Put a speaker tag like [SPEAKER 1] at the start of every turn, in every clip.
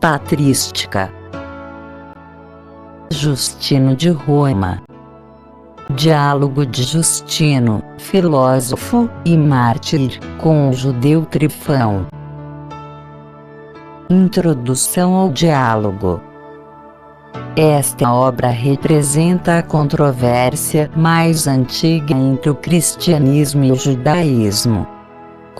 [SPEAKER 1] Patrística. Justino de Roma. Diálogo de Justino, filósofo e mártir, com o judeu Trifão. Introdução ao diálogo. Esta obra representa a controvérsia mais antiga entre o cristianismo e o judaísmo.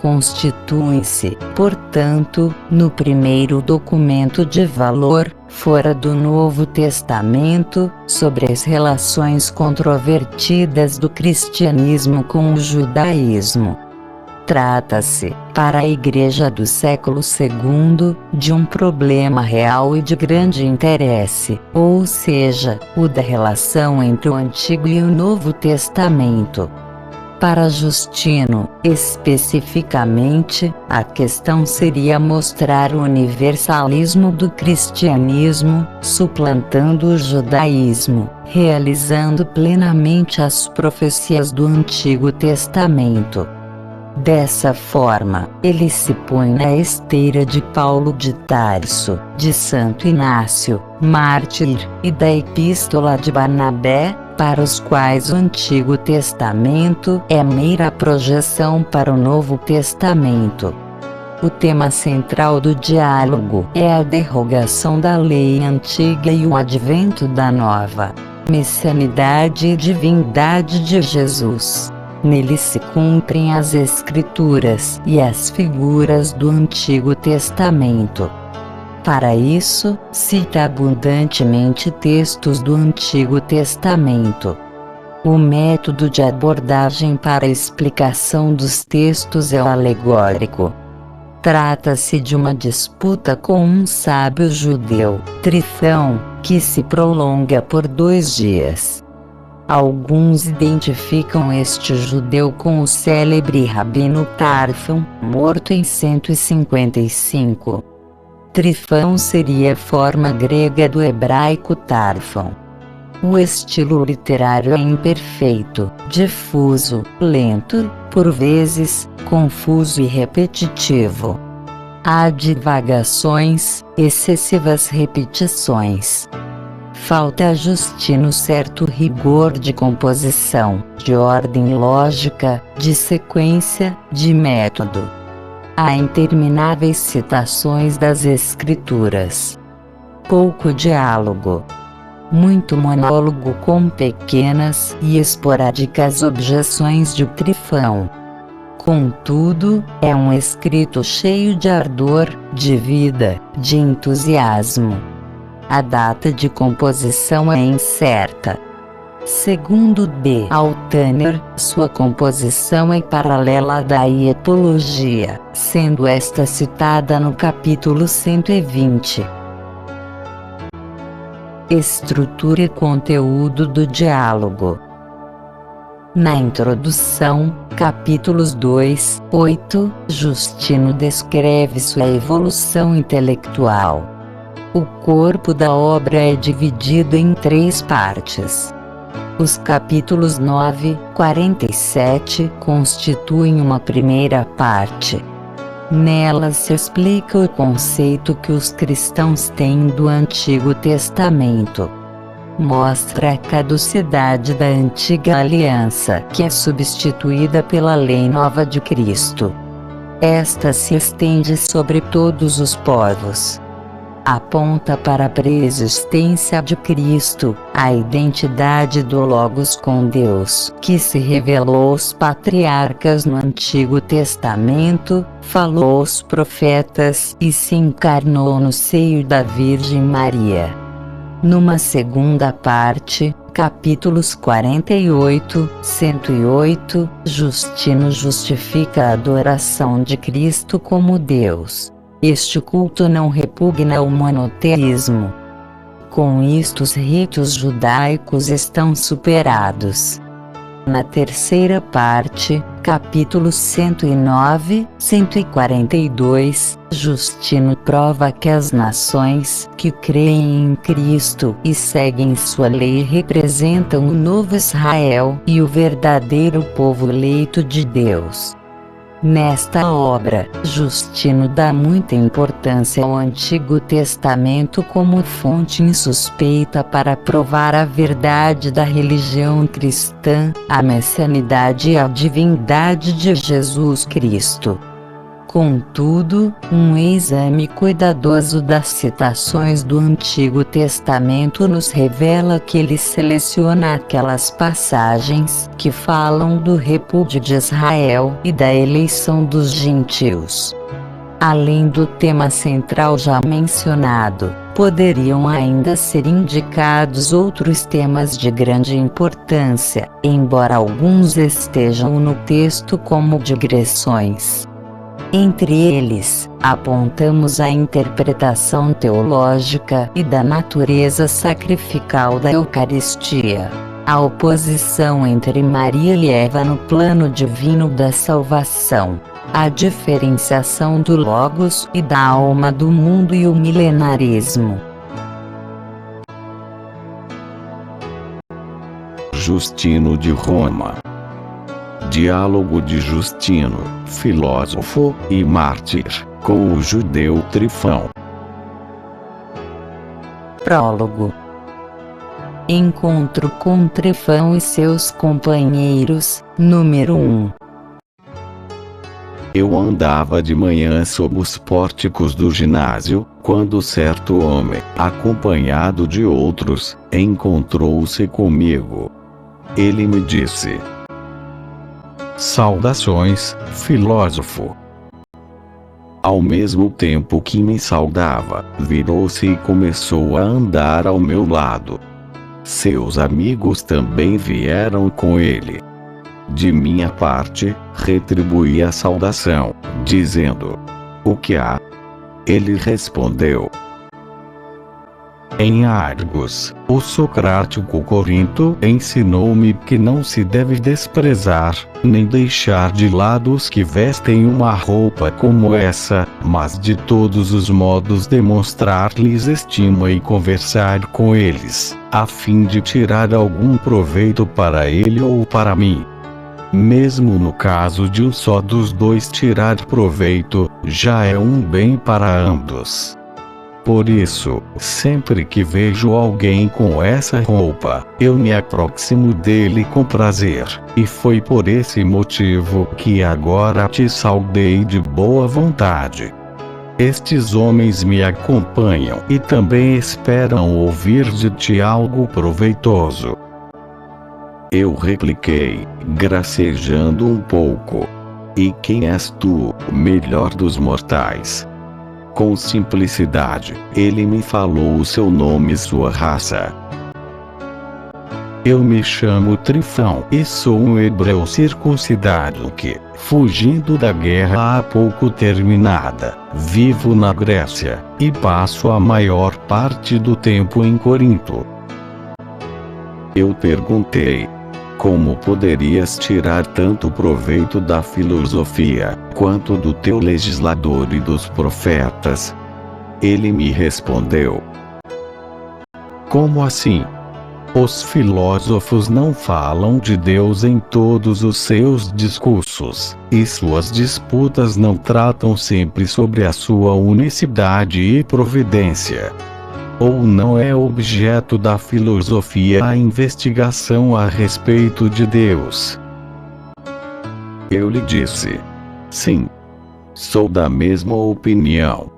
[SPEAKER 1] Constitui-se, portanto, no primeiro documento de valor, fora do Novo Testamento, sobre as relações controvertidas do cristianismo com o judaísmo. Trata-se, para a Igreja do século II, de um problema real e de grande interesse, ou seja, o da relação entre o Antigo e o Novo Testamento. Para Justino, especificamente, a questão seria mostrar o universalismo do cristianismo, suplantando o judaísmo, realizando plenamente as profecias do Antigo Testamento. Dessa forma, ele se põe na esteira de Paulo de Tarso, de Santo Inácio, mártir, e da Epístola de Barnabé, para os quais o Antigo Testamento é mera projeção para o Novo Testamento. O tema central do diálogo é a derrogação da lei antiga e o advento da nova messianidade e divindade de Jesus. Nele se cumprem as Escrituras e as figuras do Antigo Testamento. Para isso, cita abundantemente textos do Antigo Testamento. O método de abordagem para a explicação dos textos é o alegórico. Trata-se de uma disputa com um sábio judeu, Trifão, que se prolonga por 2 dias. Alguns identificam este judeu com o célebre Rabino Tarfon, morto em 155. Trifão seria a forma grega do hebraico Tarfon. O estilo literário é imperfeito, difuso, lento, por vezes, confuso e repetitivo. Há divagações, excessivas repetições. Falta a Justino certo rigor de composição, de ordem lógica, de sequência, de método. Há intermináveis citações das Escrituras. Pouco diálogo. Muito monólogo com pequenas e esporádicas objeções de Trifão. Contudo, é um escrito cheio de ardor, de vida, de entusiasmo. A data de composição é incerta. Segundo D. Altaner, sua composição é paralela à da Apologia, sendo esta citada no capítulo 120. Estrutura e conteúdo do diálogo. Na introdução, capítulos 2, 8, Justino descreve sua evolução intelectual. O corpo da obra é dividido em 3 partes. Os capítulos 9, 47 constituem uma primeira parte. Nela se explica o conceito que os cristãos têm do Antigo Testamento. Mostra a caducidade da antiga aliança, que é substituída pela lei nova de Cristo. Esta se estende sobre todos os povos. Aponta para a preexistência de Cristo, a identidade do Logos com Deus, que se revelou aos patriarcas no Antigo Testamento, falou aos profetas e se encarnou no seio da Virgem Maria. Numa segunda parte, capítulos 48, 108, Justino justifica a adoração de Cristo como Deus. Este culto não repugna o monoteísmo. Com isto os ritos judaicos estão superados. Na terceira parte, capítulos 109, 142, Justino prova que as nações que creem em Cristo e seguem sua lei representam o novo Israel e o verdadeiro povo eleito de Deus. Nesta obra, Justino dá muita importância ao Antigo Testamento como fonte insuspeita para provar a verdade da religião cristã, a messianidade e a divindade de Jesus Cristo. Contudo, um exame cuidadoso das citações do Antigo Testamento nos revela que ele seleciona aquelas passagens que falam do repúdio de Israel e da eleição dos gentios. Além do tema central já mencionado, poderiam ainda ser indicados outros temas de grande importância, embora alguns estejam no texto como digressões. Entre eles, apontamos a interpretação teológica e da natureza sacrificial da Eucaristia, a oposição entre Maria e Eva no plano divino da salvação, a diferenciação do Logos e da alma do mundo e o milenarismo.
[SPEAKER 2] Justino de Roma. Diálogo de Justino, filósofo e mártir, com o judeu Trifão.
[SPEAKER 1] Prólogo. Encontro com Trifão e seus companheiros, número 1.
[SPEAKER 2] Eu andava de manhã sob os pórticos do ginásio, quando certo homem, acompanhado de outros, encontrou-se comigo. Ele me disse: "Saudações, filósofo." Ao mesmo tempo que me saudava, virou-se e começou a andar ao meu lado. Seus amigos também vieram com ele. De minha parte, retribuí a saudação, dizendo: "O que há?" Ele respondeu: "Em Argos, o socrático Corinto ensinou-me que não se deve desprezar, nem deixar de lado os que vestem uma roupa como essa, mas de todos os modos demonstrar-lhes estima e conversar com eles, a fim de tirar algum proveito para ele ou para mim. Mesmo no caso de um só dos dois tirar proveito, já é um bem para ambos. Por isso, sempre que vejo alguém com essa roupa, eu me aproximo dele com prazer, e foi por esse motivo que agora te saudei de boa vontade. Estes homens me acompanham e também esperam ouvir de ti algo proveitoso." Eu repliquei, gracejando um pouco: "E quem és tu, melhor dos mortais?" Com simplicidade, ele me falou o seu nome e sua raça. "Eu me chamo Trifão e sou um hebreu circuncidado que, fugindo da guerra há pouco terminada, vivo na Grécia, e passo a maior parte do tempo em Corinto." Eu perguntei: "Como poderias tirar tanto proveito da filosofia, quanto do teu legislador e dos profetas?" Ele me respondeu: "Como assim? Os filósofos não falam de Deus em todos os seus discursos, e suas disputas não tratam sempre sobre a sua unicidade e providência. Ou não é objeto da filosofia a investigação a respeito de Deus?" Eu lhe disse: "Sim, sou da mesma opinião.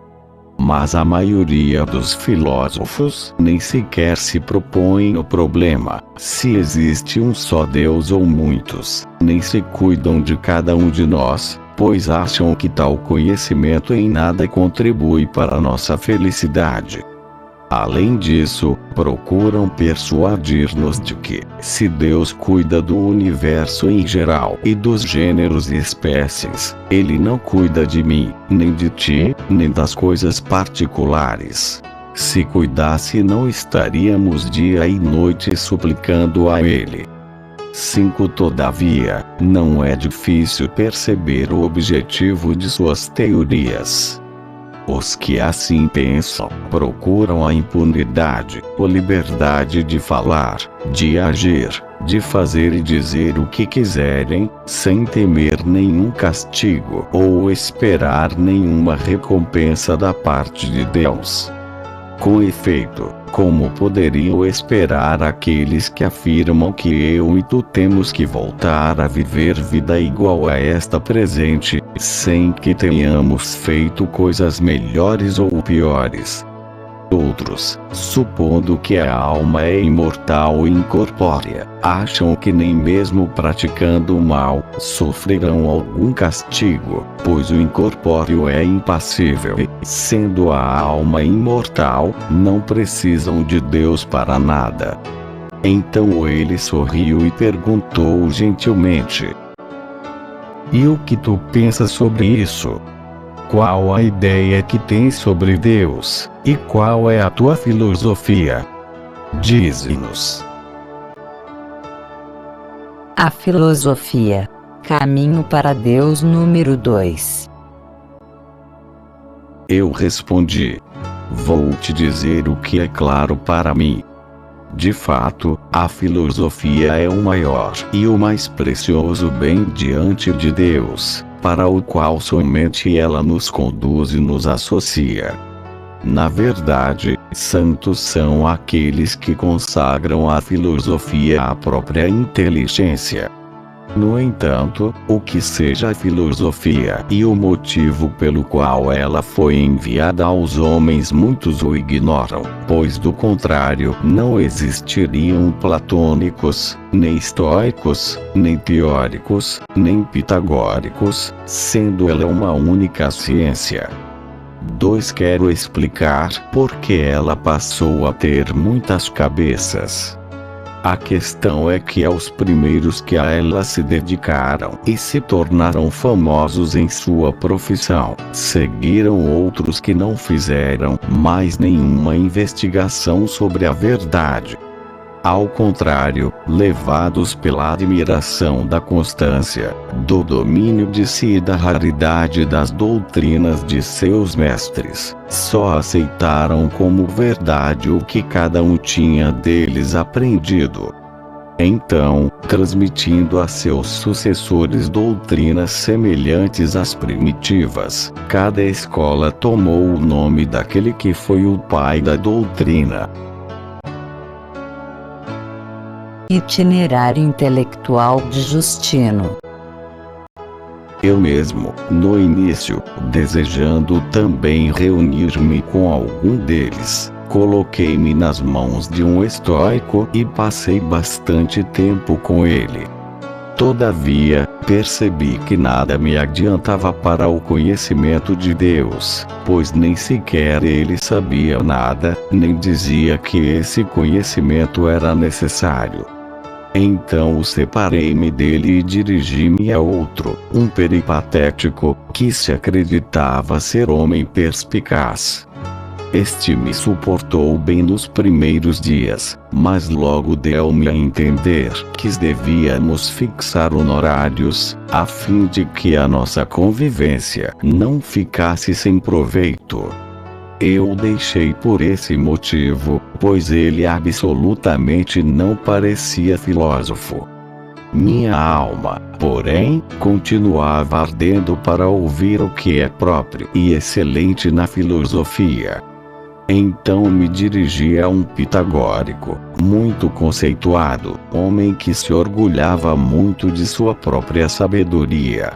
[SPEAKER 2] Mas a maioria dos filósofos nem sequer se propõem o problema, se existe um só Deus ou muitos, nem se cuidam de cada um de nós, pois acham que tal conhecimento em nada contribui para a nossa felicidade. Além disso, procuram persuadir-nos de que, se Deus cuida do universo em geral e dos gêneros e espécies, Ele não cuida de mim, nem de ti, nem das coisas particulares. Se cuidasse, não estaríamos dia e noite suplicando a Ele." 5. Todavia, não é difícil perceber o objetivo de suas teorias. Os que assim pensam, procuram a impunidade, ou liberdade de falar, de agir, de fazer e dizer o que quiserem, sem temer nenhum castigo ou esperar nenhuma recompensa da parte de Deus. Com efeito, como poderiam esperar aqueles que afirmam que eu e tu temos que voltar a viver vida igual a esta presente, sem que tenhamos feito coisas melhores ou piores? Outros, supondo que a alma é imortal e incorpórea, acham que nem mesmo praticando o mal, sofrerão algum castigo, pois o incorpóreo é impassível e, sendo a alma imortal, não precisam de Deus para nada. Então ele sorriu e perguntou gentilmente: E o que tu pensas sobre isso? Qual a ideia que tens sobre Deus, e qual é a tua filosofia? Dize-nos.
[SPEAKER 1] A filosofia. Caminho para Deus número 2.
[SPEAKER 2] Eu respondi: Vou te dizer o que é claro para mim. De fato, a filosofia é o maior e o mais precioso bem diante de Deus, para o qual somente ela nos conduz e nos associa. Na verdade, santos são aqueles que consagram à filosofia a própria inteligência. No entanto, o que seja a filosofia e o motivo pelo qual ela foi enviada aos homens, muitos o ignoram, pois do contrário não existiriam platônicos, nem estoicos, nem teóricos, nem pitagóricos, sendo ela uma única ciência. 2. Quero explicar por que ela passou a ter muitas cabeças. A questão é que aos primeiros que a ela se dedicaram e se tornaram famosos em sua profissão, seguiram outros que não fizeram mais nenhuma investigação sobre a verdade. Ao contrário, levados pela admiração da constância, do domínio de si e da raridade das doutrinas de seus mestres, só aceitaram como verdade o que cada um tinha deles aprendido. Então, transmitindo a seus sucessores doutrinas semelhantes às primitivas, cada escola tomou o nome daquele que foi o pai da doutrina.
[SPEAKER 1] Itinerário intelectual de Justino.
[SPEAKER 2] Eu mesmo, no início, desejando também reunir-me com algum deles, coloquei-me nas mãos de um estoico e passei bastante tempo com ele. Todavia, percebi que nada me adiantava para o conhecimento de Deus, pois nem sequer ele sabia nada, nem dizia que esse conhecimento era necessário. Então separei-me dele e dirigi-me a outro, um peripatético, que se acreditava ser homem perspicaz. Este me suportou bem nos primeiros dias, mas logo deu-me a entender que devíamos fixar honorários, a fim de que a nossa convivência não ficasse sem proveito. Eu o deixei por esse motivo, pois ele absolutamente não parecia filósofo. Minha alma, porém, continuava ardendo para ouvir o que é próprio e excelente na filosofia. Então me dirigi a um pitagórico, muito conceituado, homem que se orgulhava muito de sua própria sabedoria.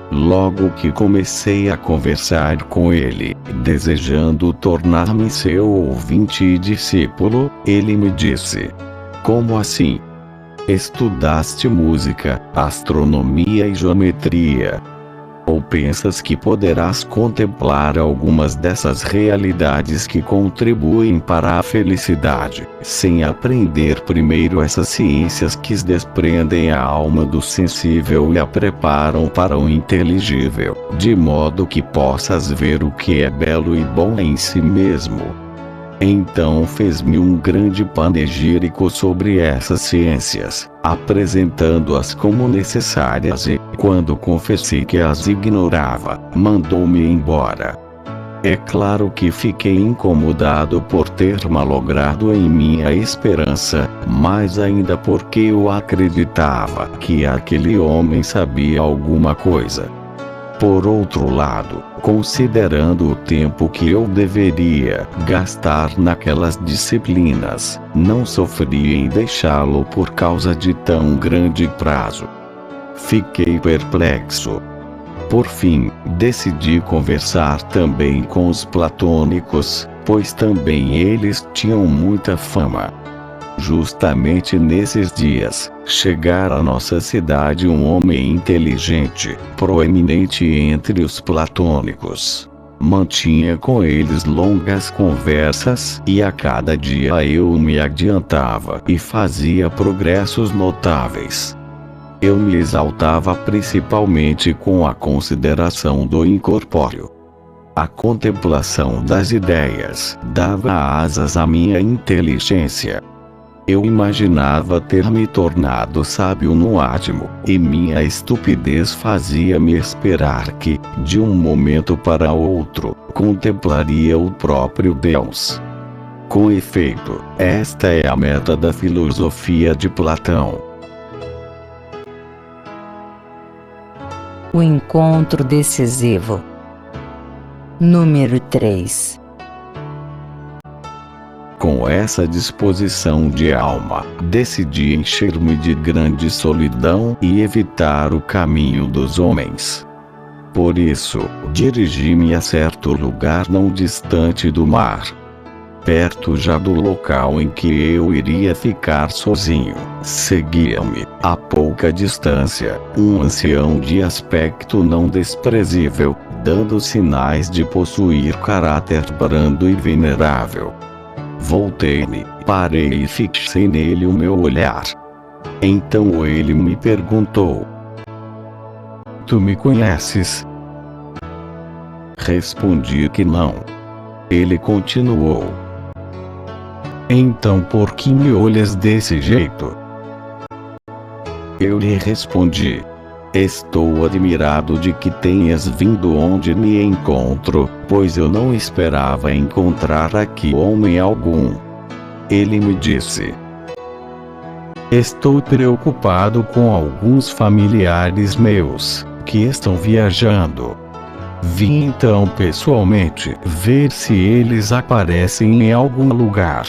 [SPEAKER 2] Logo que comecei a conversar com ele, desejando tornar-me seu ouvinte e discípulo, ele me disse: Como assim? Estudaste música, astronomia e geometria? Ou pensas que poderás contemplar algumas dessas realidades que contribuem para a felicidade, sem aprender primeiro essas ciências que desprendem a alma do sensível e a preparam para o inteligível, de modo que possas ver o que é belo e bom em si mesmo? Então fez-me um grande panegírico sobre essas ciências, apresentando-as como necessárias e, quando confessei que as ignorava, mandou-me embora. É claro que fiquei incomodado por ter malogrado em minha esperança, mais ainda porque eu acreditava que aquele homem sabia alguma coisa. Por outro lado, considerando o tempo que eu deveria gastar naquelas disciplinas, não sofri em deixá-lo por causa de tão grande prazo. Fiquei perplexo. Por fim, decidi conversar também com os platônicos, pois também eles tinham muita fama. Justamente nesses dias, chegara à nossa cidade um homem inteligente, proeminente entre os platônicos. Mantinha com eles longas conversas e a cada dia eu me adiantava e fazia progressos notáveis. Eu me exaltava principalmente com a consideração do incorpóreo. A contemplação das ideias dava asas à minha inteligência. Eu imaginava ter me tornado sábio no átimo, e minha estupidez fazia-me esperar que, de um momento para outro, contemplaria o próprio Deus. Com efeito, esta é a meta da filosofia de Platão.
[SPEAKER 1] O encontro decisivo. Número 3.
[SPEAKER 2] Com essa disposição de alma, decidi encher-me de grande solidão e evitar o caminho dos homens. Por isso, dirigi-me a certo lugar não distante do mar. Perto já do local em que eu iria ficar sozinho, seguia-me, a pouca distância, um ancião de aspecto não desprezível, dando sinais de possuir caráter brando e venerável. Voltei-me, parei e fixei nele o meu olhar. Então ele me perguntou: "Tu me conheces?" Respondi que não. Ele continuou: "Então por que me olhas desse jeito?" Eu lhe respondi: "Estou admirado de que tenhas vindo onde me encontro, pois eu não esperava encontrar aqui homem algum." Ele me disse: "Estou preocupado com alguns familiares meus, que estão viajando. Vim então pessoalmente ver se eles aparecem em algum lugar.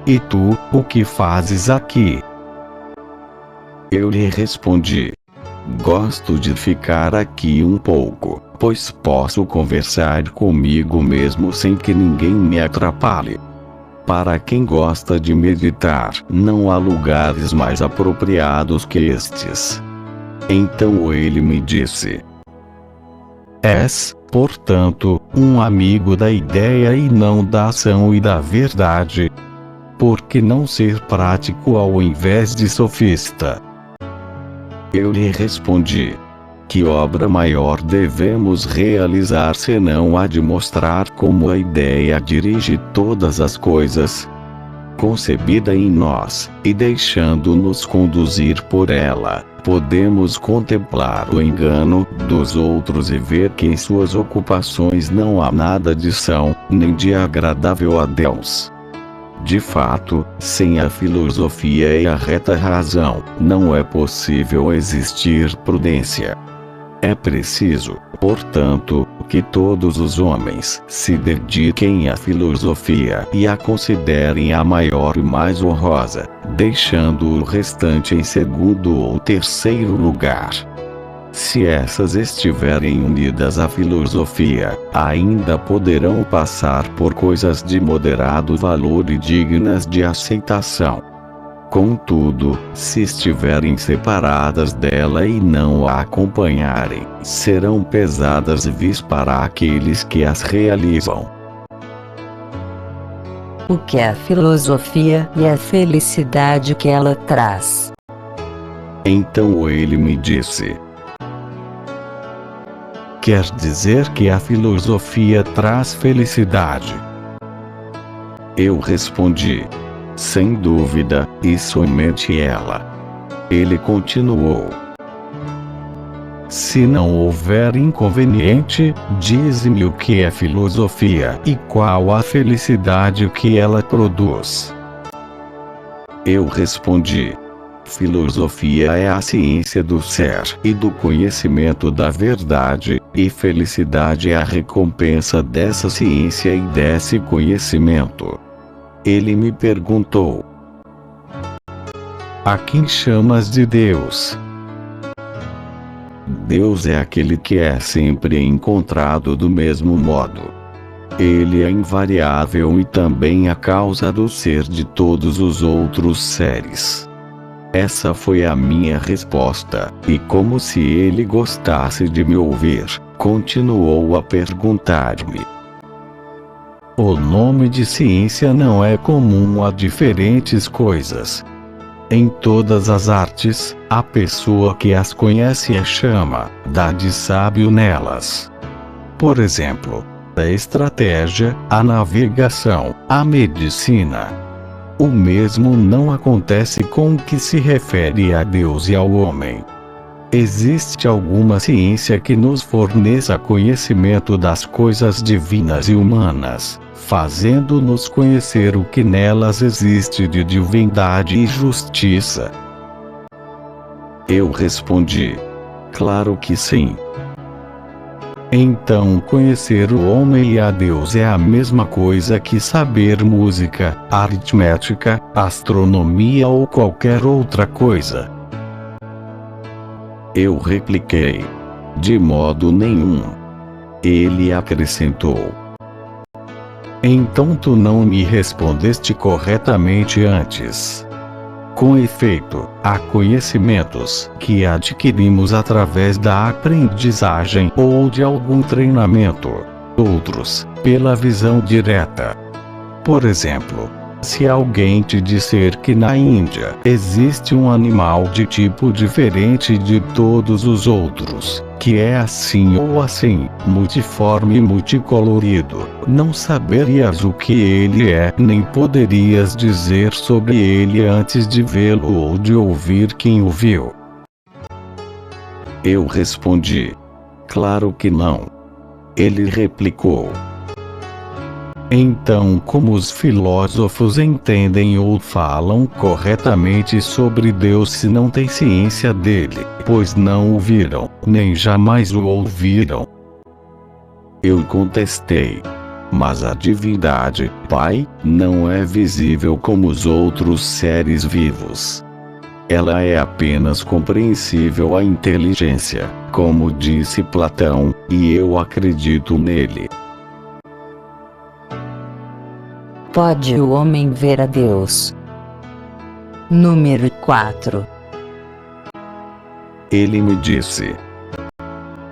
[SPEAKER 2] E tu, o que fazes aqui?" Eu lhe respondi: "Gosto de ficar aqui um pouco, pois posso conversar comigo mesmo sem que ninguém me atrapalhe. Para quem gosta de meditar, não há lugares mais apropriados que estes." Então ele me disse: "És, portanto, um amigo da ideia e não da ação e da verdade. Por que não ser prático ao invés de sofista?" Eu lhe respondi: "Que obra maior devemos realizar senão a de mostrar como a ideia dirige todas as coisas? Concebida em nós, e deixando-nos conduzir por ela, podemos contemplar o engano dos outros e ver que em suas ocupações não há nada de são, nem de agradável a Deus. De fato, sem a filosofia e a reta razão, não é possível existir prudência. É preciso, portanto, que todos os homens se dediquem à filosofia e a considerem a maior e mais honrosa, deixando o restante em segundo ou terceiro lugar. Se essas estiverem unidas à filosofia, ainda poderão passar por coisas de moderado valor e dignas de aceitação. Contudo, se estiverem separadas dela e não a acompanharem, serão pesadas vis para aqueles que as realizam."
[SPEAKER 1] O que é a filosofia e a felicidade que ela traz?
[SPEAKER 2] Então ele me disse: "Quer dizer que a filosofia traz felicidade?" Eu respondi: "Sem dúvida, e somente ela." Ele continuou: Se não houver inconveniente, dize-me o que é filosofia e qual a felicidade que ela produz. Eu respondi: filosofia é a ciência do ser e do conhecimento da verdade, e felicidade é a recompensa dessa ciência e desse conhecimento. Ele me perguntou: a quem chamas de Deus? Deus é aquele que é sempre encontrado do mesmo modo. Ele é invariável e também a causa do ser de todos os outros seres. Essa foi a minha resposta, e como se ele gostasse de me ouvir, continuou a perguntar-me. O nome de ciência não é comum a diferentes coisas. Em todas as artes, a pessoa que as conhece a chama, dá de sábio nelas. Por exemplo, a estratégia, a navegação, a medicina. O mesmo não acontece com o que se refere a Deus e ao homem. Existe alguma ciência que nos forneça conhecimento das coisas divinas e humanas, fazendo-nos conhecer o que nelas existe de divindade e justiça? Eu respondi: claro que sim. Então conhecer o homem e a Deus é a mesma coisa que saber música, aritmética, astronomia ou qualquer outra coisa? Eu repliquei: de modo nenhum. Ele acrescentou: então tu não me respondeste corretamente antes. Com efeito, há conhecimentos que adquirimos através da aprendizagem ou de algum treinamento, outros, pela visão direta. Por exemplo, se alguém te disser que na Índia existe um animal de tipo diferente de todos os outros, que é assim ou assim, multiforme e multicolorido, não saberias o que ele é, nem poderias dizer sobre ele antes de vê-lo ou de ouvir quem o viu. Eu respondi: claro que não. Ele replicou: então, como os filósofos entendem ou falam corretamente sobre Deus se não têm ciência dele, pois não o viram, nem jamais o ouviram? Eu contestei: mas a divindade, Pai, não é visível como os outros seres vivos. Ela é apenas compreensível à inteligência, como disse Platão, e eu acredito nele.
[SPEAKER 1] Pode o homem ver a Deus? Número 4.
[SPEAKER 2] Ele me disse: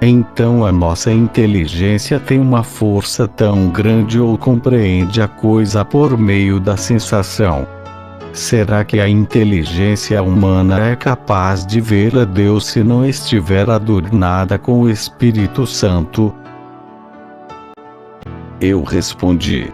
[SPEAKER 2] então a nossa inteligência tem uma força tão grande ou compreende a coisa por meio da sensação? Será que a inteligência humana é capaz de ver a Deus se não estiver adornada com o Espírito Santo? Eu respondi: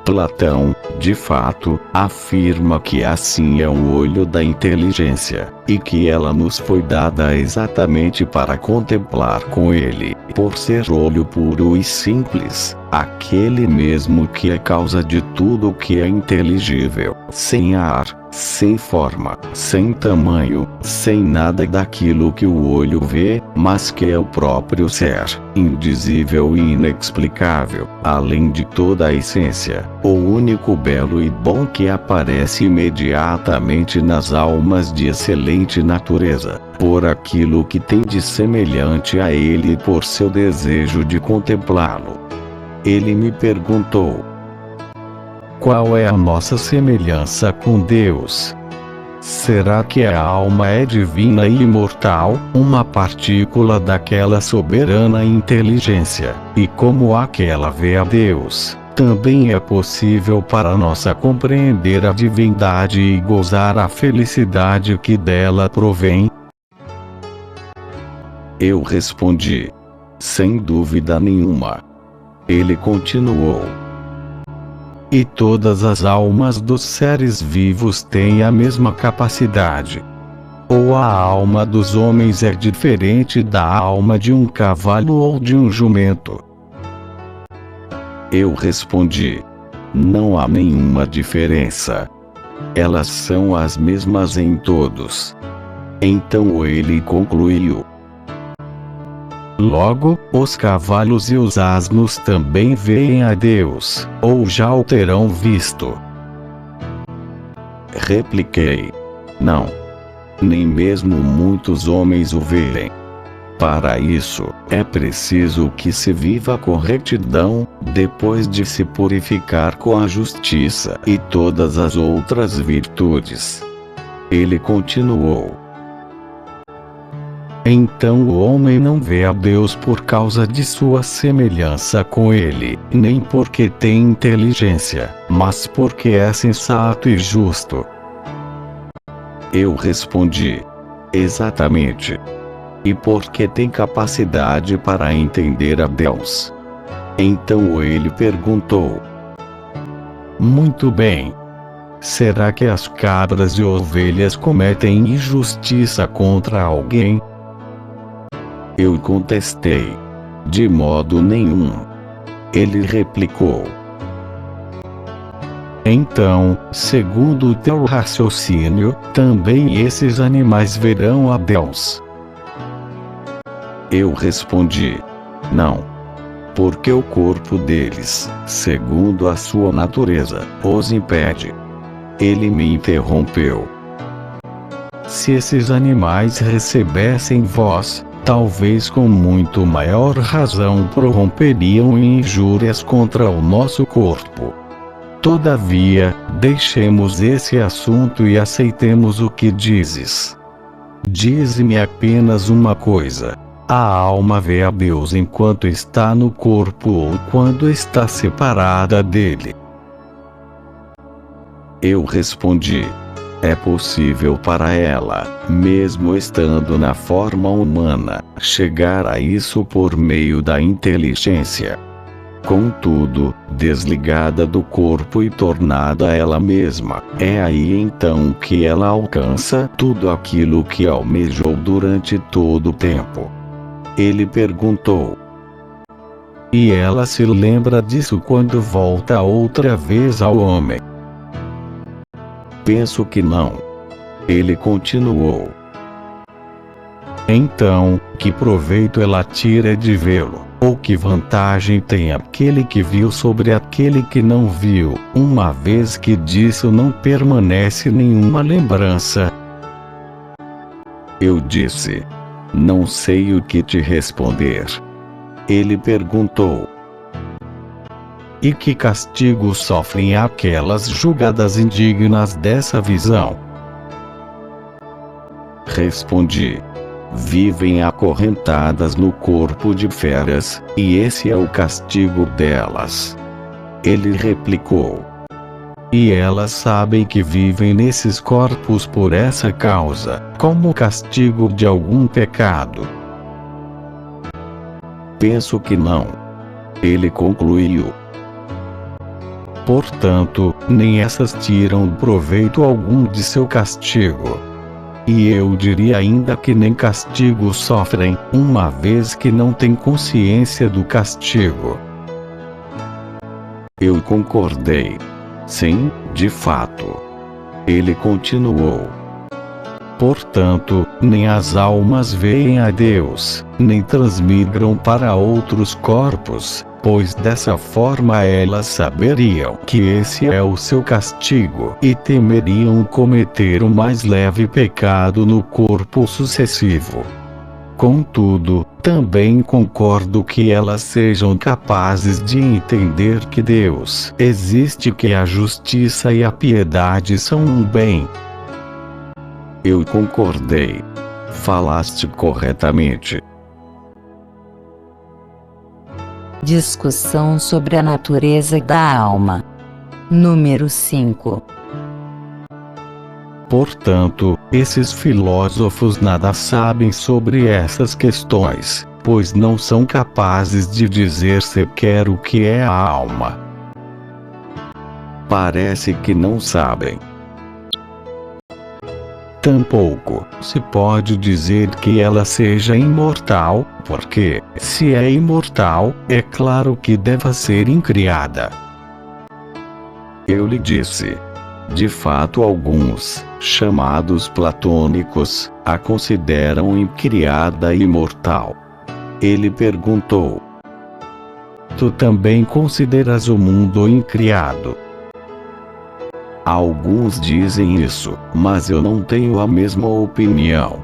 [SPEAKER 2] Platão, de fato, afirma que assim é o olho da inteligência, e que ela nos foi dada exatamente para contemplar com ele, por ser olho puro e simples, aquele mesmo que é causa de tudo o que é inteligível, sem ar, sem forma, sem tamanho, sem nada daquilo que o olho vê, mas que é o próprio ser, indizível e inexplicável, além de toda a essência, o único belo e bom que aparece imediatamente nas almas de excelente natureza, por aquilo que tem de semelhante a ele e por seu desejo de contemplá-lo. Ele me perguntou: qual é a nossa semelhança com Deus? Será que a alma é divina e imortal, uma partícula daquela soberana inteligência, e como aquela vê a Deus, também é possível para nossa compreender a divindade e gozar a felicidade que dela provém? Eu respondi: sem dúvida nenhuma. Ele continuou: e todas as almas dos seres vivos têm a mesma capacidade. Ou a alma dos homens é diferente da alma de um cavalo ou de um jumento? Eu respondi: não há nenhuma diferença. Elas são as mesmas em todos. Então ele concluiu: logo, os cavalos e os asnos também veem a Deus, ou já o terão visto. Repliquei: não. Nem mesmo muitos homens o veem. Para isso, é preciso que se viva com retidão, depois de se purificar com a justiça e todas as outras virtudes. Ele continuou: então o homem não vê a Deus por causa de sua semelhança com ele, nem porque tem inteligência, mas porque é sensato e justo. Eu respondi: exatamente. E porque tem capacidade para entender a Deus. Então ele perguntou: muito bem. Será que as cabras e ovelhas cometem injustiça contra alguém? Eu contestei: de modo nenhum. Ele replicou: então, segundo o teu raciocínio, também esses animais verão a Deus? Eu respondi: não. Porque o corpo deles, segundo a sua natureza, os impede. Ele me interrompeu: se esses animais recebessem voz, talvez com muito maior razão prorromperiam em injúrias contra o nosso corpo. Todavia, deixemos esse assunto e aceitemos o que dizes. Dize-me apenas uma coisa: a alma vê a Deus enquanto está no corpo ou quando está separada dele? Eu respondi: é possível para ela, mesmo estando na forma humana, chegar a isso por meio da inteligência. Contudo, desligada do corpo e tornada ela mesma, é aí então que ela alcança tudo aquilo que almejou durante todo o tempo. Ele perguntou: e ela se lembra disso quando volta outra vez ao homem? Penso que não. Ele continuou: então, que proveito ela tira de vê-lo? Ou que vantagem tem aquele que viu sobre aquele que não viu, uma vez que disso não permanece nenhuma lembrança? Eu disse: não sei o que te responder. Ele perguntou: e que castigo sofrem aquelas julgadas indignas dessa visão? Respondi: vivem acorrentadas no corpo de feras, e esse é o castigo delas. Ele replicou: e elas sabem que vivem nesses corpos por essa causa, como castigo de algum pecado? Penso que não. Ele concluiu: portanto, nem essas tiram proveito algum de seu castigo. E eu diria ainda que nem castigo sofrem, uma vez que não têm consciência do castigo. Eu concordei: sim, de fato. Ele continuou: portanto, nem as almas veem a Deus, nem transmigram para outros corpos, pois dessa forma elas saberiam que esse é o seu castigo e temeriam cometer o mais leve pecado no corpo sucessivo. Contudo, também concordo que elas sejam capazes de entender que Deus existe, que a justiça e a piedade são um bem. Eu concordei. Falaste corretamente.
[SPEAKER 1] Discussão sobre a natureza da alma. Número 5.
[SPEAKER 2] Portanto, esses filósofos nada sabem sobre essas questões, pois não são capazes de dizer sequer o que é a alma. Parece que não sabem. Tampouco se pode dizer que ela seja imortal, porque, se é imortal, é claro que deve ser incriada. Eu lhe disse. De fato, alguns, chamados platônicos, a consideram incriada e imortal. Ele perguntou: tu também consideras o mundo incriado? Alguns dizem isso, mas eu não tenho a mesma opinião.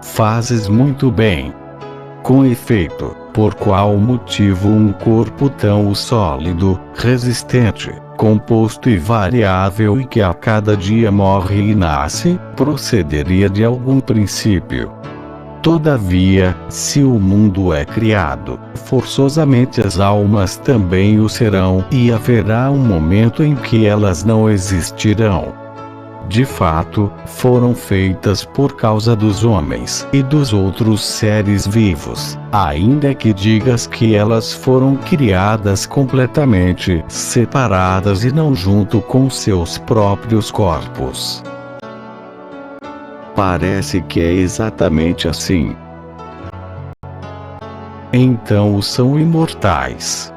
[SPEAKER 2] Fazes muito bem. Com efeito, por qual motivo um corpo tão sólido, resistente, composto e variável e que a cada dia morre e nasce, procederia de algum princípio? Todavia, se o mundo é criado, forçosamente as almas também o serão, e haverá um momento em que elas não existirão. De fato, foram feitas por causa dos homens e dos outros seres vivos, ainda que digas que elas foram criadas completamente separadas e não junto com seus próprios corpos. Parece que é exatamente assim. Então são imortais.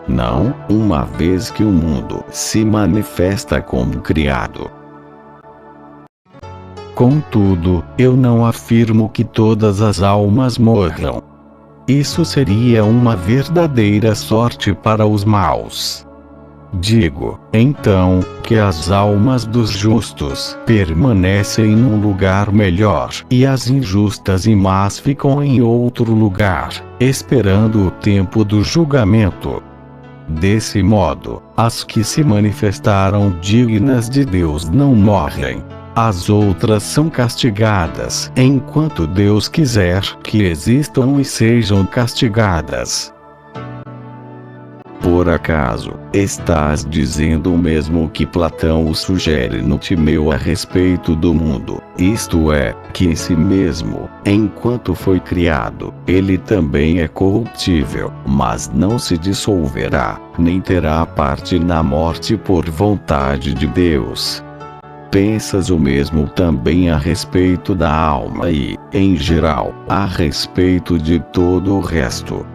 [SPEAKER 2] Não, uma vez que o mundo se manifesta como criado. Contudo, eu não afirmo que todas as almas morram. Isso seria uma verdadeira sorte para os maus. Digo, então, que as almas dos justos permanecem num lugar melhor, e as injustas e más ficam em outro lugar, esperando o tempo do julgamento. Desse modo, as que se manifestaram dignas de Deus não morrem. As outras são castigadas, enquanto Deus quiser que existam e sejam castigadas. Por acaso, estás dizendo o mesmo que Platão sugere no Timeu a respeito do mundo, isto é, que em si mesmo, enquanto foi criado, ele também é corruptível, mas não se dissolverá, nem terá parte na morte por vontade de Deus. Pensas o mesmo também a respeito da alma e, em geral, a respeito de todo o resto.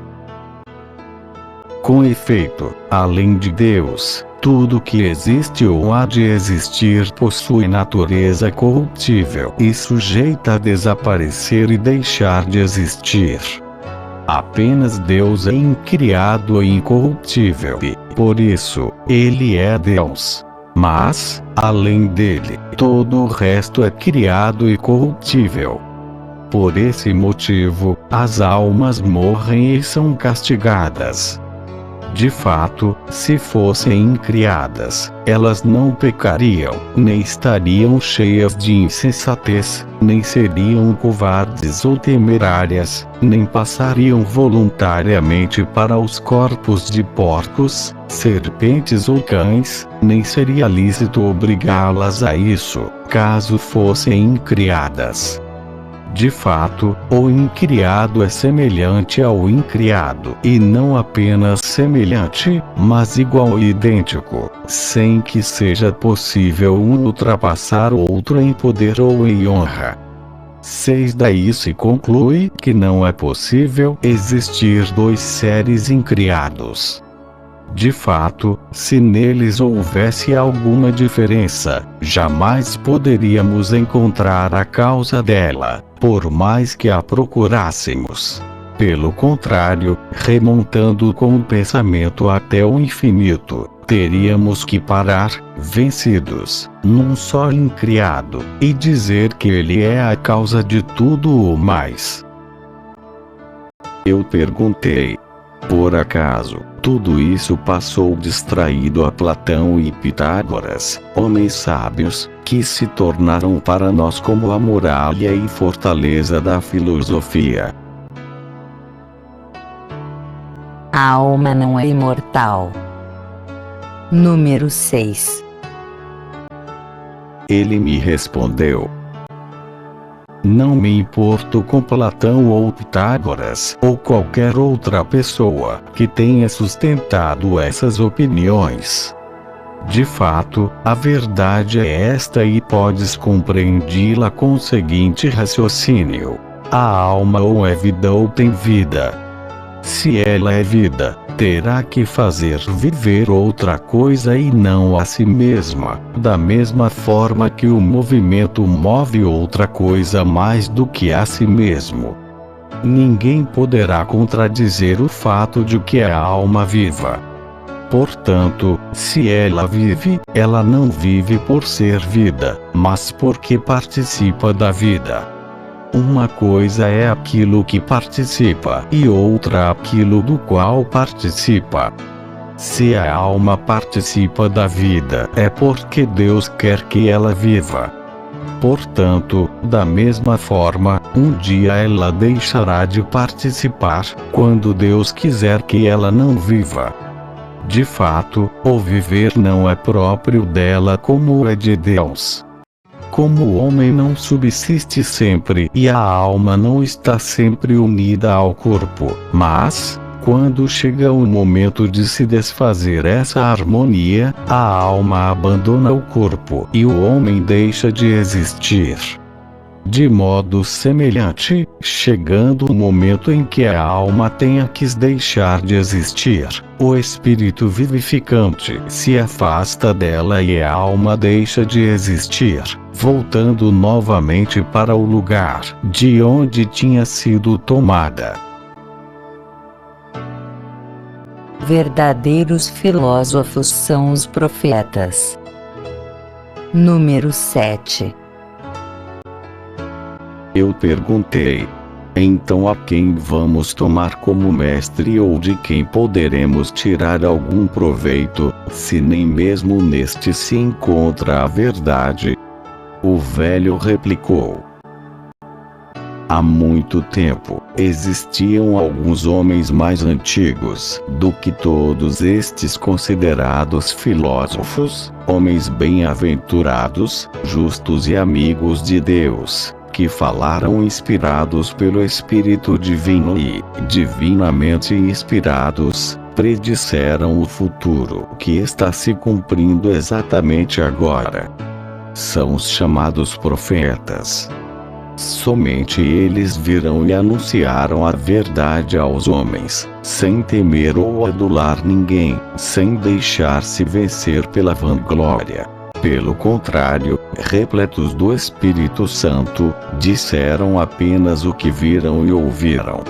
[SPEAKER 2] Com efeito, além de Deus, tudo que existe ou há de existir possui natureza corruptível e sujeita a desaparecer e deixar de existir. Apenas Deus é incriado e incorruptível e, por isso, Ele é Deus. Mas, além dele, todo o resto é criado e corruptível. Por esse motivo, as almas morrem e são castigadas. De fato, se fossem incriadas, elas não pecariam, nem estariam cheias de insensatez, nem seriam covardes ou temerárias, nem passariam voluntariamente para os corpos de porcos, serpentes ou cães, nem seria lícito obrigá-las a isso, caso fossem incriadas. De fato, o incriado é semelhante ao incriado, e não apenas semelhante, mas igual e idêntico, sem que seja possível um ultrapassar o outro em poder ou em honra. Daí se conclui que não é possível existir dois seres incriados. De fato, se neles houvesse alguma diferença, jamais poderíamos encontrar a causa dela, por mais que a procurássemos. Pelo contrário, remontando com o pensamento até o infinito, teríamos que parar, vencidos, num só incriado, e dizer que ele é a causa de tudo o mais. Eu perguntei: por acaso, tudo isso passou distraído a Platão e Pitágoras, homens sábios, que se tornaram para nós como a muralha e fortaleza da filosofia?
[SPEAKER 1] A alma não é imortal. Número 6.
[SPEAKER 2] Ele me respondeu: não me importo com Platão ou Pitágoras ou qualquer outra pessoa que tenha sustentado essas opiniões. De fato, a verdade é esta e podes compreendi-la com o seguinte raciocínio: a alma ou é vida ou tem vida. Se ela é vida, terá que fazer viver outra coisa e não a si mesma, da mesma forma que o movimento move outra coisa mais do que a si mesmo. Ninguém poderá contradizer o fato de que é a alma viva. Portanto, se ela vive, ela não vive por ser vida, mas porque participa da vida. Uma coisa é aquilo que participa e outra aquilo do qual participa. Se a alma participa da vida, é porque Deus quer que ela viva. Portanto, da mesma forma, um dia ela deixará de participar, quando Deus quiser que ela não viva. De fato, o viver não é próprio dela como é de Deus. Como o homem não subsiste sempre e a alma não está sempre unida ao corpo, mas, quando chega o momento de se desfazer essa harmonia, a alma abandona o corpo e o homem deixa de existir. De modo semelhante, chegando o momento em que a alma tenha que deixar de existir, o espírito vivificante se afasta dela e a alma deixa de existir, voltando novamente para o lugar de onde tinha sido tomada.
[SPEAKER 1] Verdadeiros filósofos são os profetas. Número 7.
[SPEAKER 2] Eu perguntei: então a quem vamos tomar como mestre ou de quem poderemos tirar algum proveito, se nem mesmo neste se encontra a verdade? O velho replicou: há muito tempo, existiam alguns homens mais antigos do que todos estes considerados filósofos, homens bem-aventurados, justos e amigos de Deus, que falaram inspirados pelo Espírito Divino e, divinamente inspirados, predisseram o futuro que está se cumprindo exatamente agora. São os chamados profetas. Somente eles viram e anunciaram a verdade aos homens, sem temer ou adular ninguém, sem deixar-se vencer pela vanglória. Pelo contrário, repletos do Espírito Santo, disseram apenas o que viram e ouviram.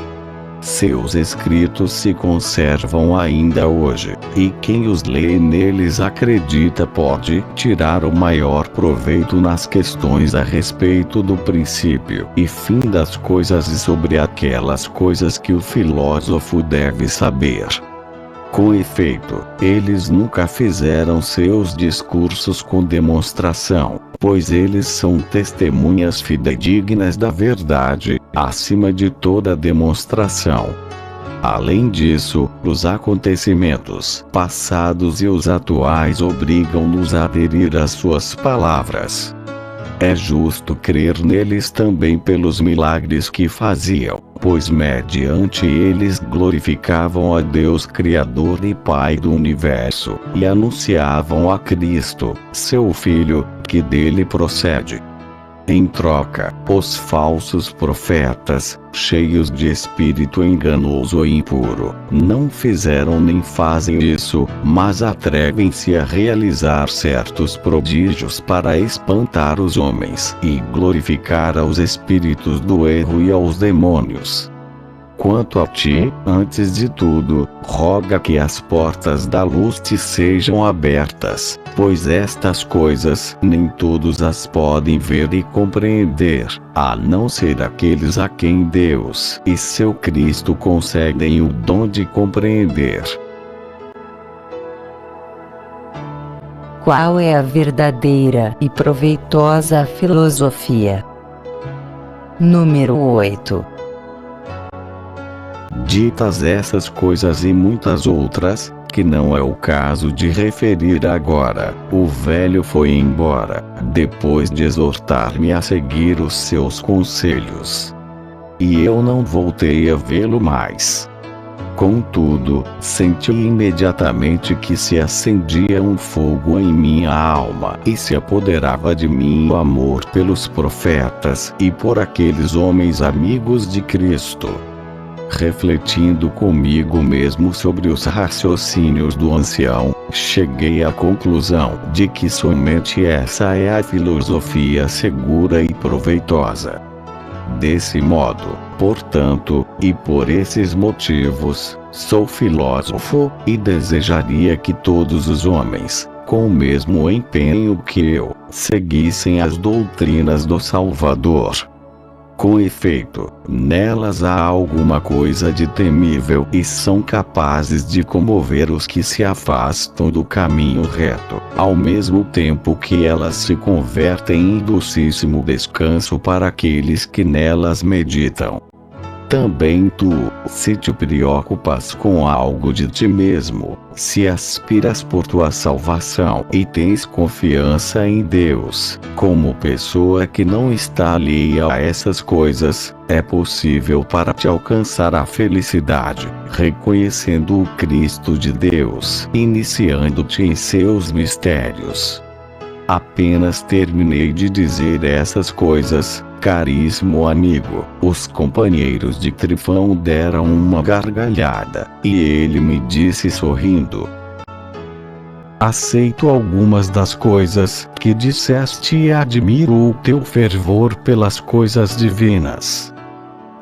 [SPEAKER 2] Seus escritos se conservam ainda hoje, e quem os lê e neles acredita pode tirar o maior proveito nas questões a respeito do princípio e fim das coisas e sobre aquelas coisas que o filósofo deve saber. Com efeito, eles nunca fizeram seus discursos com demonstração, pois eles são testemunhas fidedignas da verdade, acima de toda demonstração. Além disso, os acontecimentos passados e os atuais obrigam-nos a aderir às suas palavras. É justo crer neles também pelos milagres que faziam, pois mediante eles glorificavam a Deus Criador e Pai do Universo, e anunciavam a Cristo, seu Filho, que dele procede. Em troca, os falsos profetas, cheios de espírito enganoso e impuro, não fizeram nem fazem isso, mas atrevem-se a realizar certos prodígios para espantar os homens e glorificar aos espíritos do erro e aos demônios. Quanto a ti, antes de tudo, roga que as portas da luz te sejam abertas, pois estas coisas nem todos as podem ver e compreender, a não ser aqueles a quem Deus e seu Cristo concedem o dom de compreender.
[SPEAKER 1] Qual é a verdadeira e proveitosa filosofia? Número 8.
[SPEAKER 2] Ditas essas coisas e muitas outras, que não é o caso de referir agora, o velho foi embora, depois de exortar-me a seguir os seus conselhos. E eu não voltei a vê-lo mais. Contudo, senti imediatamente que se acendia um fogo em minha alma e se apoderava de mim o amor pelos profetas e por aqueles homens amigos de Cristo. Refletindo comigo mesmo sobre os raciocínios do ancião, cheguei à conclusão de que somente essa é a filosofia segura e proveitosa. Desse modo, portanto, e por esses motivos, sou filósofo, e desejaria que todos os homens, com o mesmo empenho que eu, seguissem as doutrinas do Salvador. Com efeito, nelas há alguma coisa de temível e são capazes de comover os que se afastam do caminho reto, ao mesmo tempo que elas se convertem em docíssimo descanso para aqueles que nelas meditam. Também tu, se te preocupas com algo de ti mesmo, se aspiras por tua salvação e tens confiança em Deus, como pessoa que não está alheia a essas coisas, é possível para te alcançar a felicidade, reconhecendo o Cristo de Deus, iniciando-te em seus mistérios. Apenas terminei de dizer essas coisas, caríssimo amigo, os companheiros de Trifão deram uma gargalhada, e ele me disse sorrindo: aceito algumas das coisas que disseste e admiro o teu fervor pelas coisas divinas.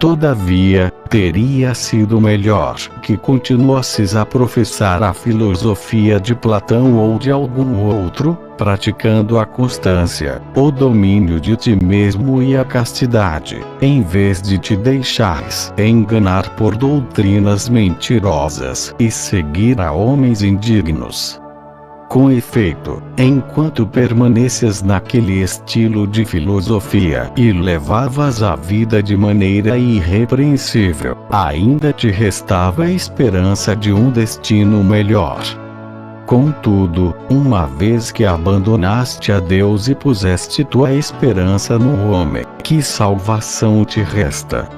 [SPEAKER 2] Todavia, teria sido melhor que continuasses a professar a filosofia de Platão ou de algum outro, praticando a constância, o domínio de ti mesmo e a castidade, em vez de te deixares enganar por doutrinas mentirosas e seguir a homens indignos. Com efeito, enquanto permaneces naquele estilo de filosofia e levavas a vida de maneira irrepreensível, ainda te restava a esperança de um destino melhor. Contudo, uma vez que abandonaste a Deus e puseste tua esperança no homem, que salvação te resta?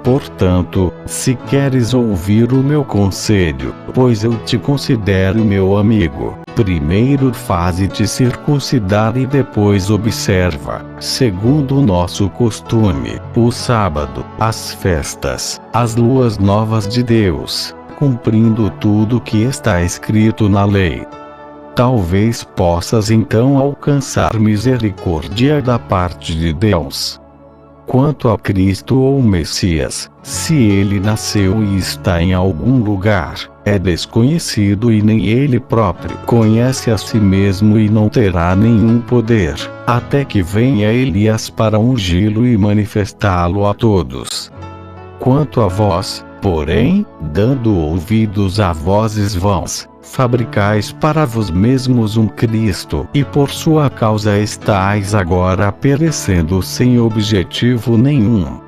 [SPEAKER 2] Portanto, se queres ouvir o meu conselho, pois eu te considero meu amigo, primeiro faze-te circuncidar e depois observa, segundo o nosso costume, o sábado, as festas, as luas novas de Deus, cumprindo tudo que está escrito na lei. Talvez possas então alcançar misericórdia da parte de Deus. Quanto a Cristo ou Messias, se ele nasceu e está em algum lugar, é desconhecido e nem ele próprio conhece a si mesmo e não terá nenhum poder, até que venha Elias para ungí-lo e manifestá-lo a todos. Quanto a vós, porém, dando ouvidos a vozes vãs, fabricais para vós mesmos um Cristo, e por sua causa estáis agora perecendo sem objetivo nenhum.